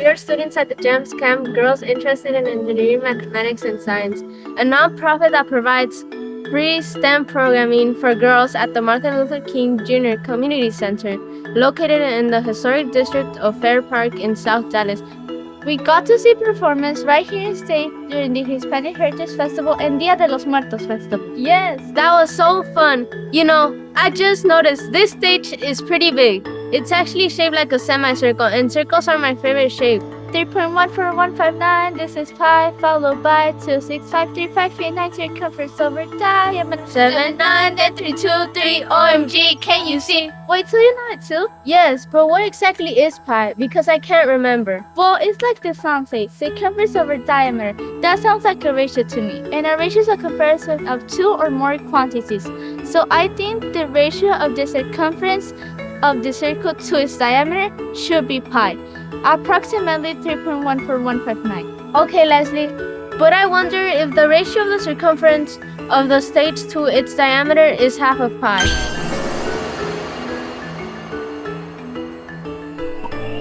We are students at the GEMS camp, girls interested in engineering, mathematics, and science, a nonprofit that provides free STEM programming for girls at the Martin Luther King Jr. Community Center, located in the historic district of Fair Park in South Dallas. We got to see performance right here in state during the Hispanic Heritage Festival and Dia de los Muertos Festival. Yes, that was so fun. I just noticed this stage is pretty big. It's actually shaped like a semicircle, and circles are my favorite shape. 3.14159, this is pi, followed by 2653589 circumference over diameter. 79323 OMG, can you see? Wait, so you know it too? Yes, but what exactly is pi? Because I can't remember. Well, it's like the song says, circumference over diameter. That sounds like a ratio to me. And a ratio is a comparison of two or more quantities. So I think the ratio of the circumference of the circle to its diameter should be pi. Approximately 3.14159. Okay, Leslie, but I wonder if the ratio of the circumference of the stage to its diameter is half of pi.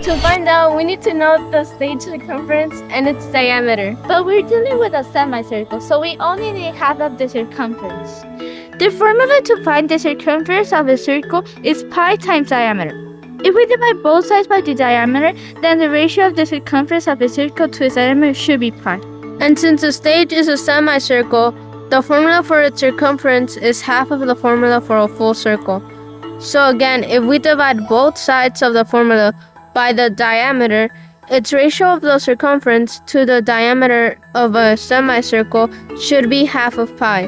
To find out, we need to know the stage circumference and its diameter. But we're dealing with a semicircle, so we only need half of the circumference. The formula to find the circumference of a circle is pi times diameter. If we divide both sides by the diameter, then the ratio of the circumference of a circle to its diameter should be pi. And since the stage is a semicircle, the formula for its circumference is half of the formula for a full circle. So again, if we divide both sides of the formula by the diameter, its ratio of the circumference to the diameter of a semicircle should be half of pi.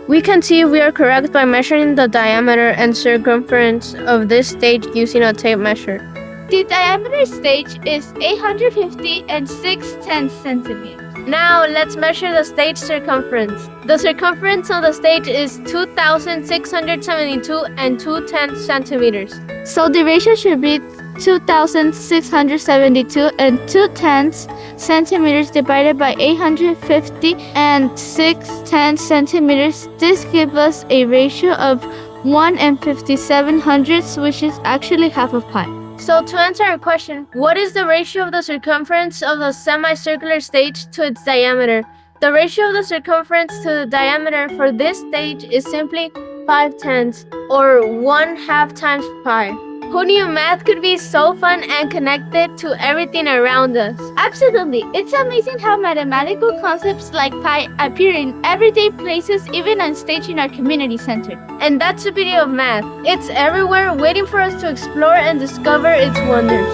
We can see we are correct by measuring the diameter and circumference of this stage using a tape measure. The diameter stage is 850 and 6/10 centimeters. Now let's measure the stage circumference. The circumference of the stage is 2,672 and 2/10 centimeters. So the ratio should be 2,672 and 2/10 centimeters divided by 850 and 6/10 centimeters. This gives us a ratio of 1 and 57/100, which is actually half of pi. So to answer our question, what is the ratio of the circumference of the semicircular stage to its diameter? The ratio of the circumference to the diameter for this stage is simply 5/10 or 1/2 times pi. Who knew math could be so fun and connected to everything around us? Absolutely. It's amazing how mathematical concepts like pi appear in everyday places, even on stage in our community center. And that's the beauty of math. It's everywhere waiting for us to explore and discover its wonders.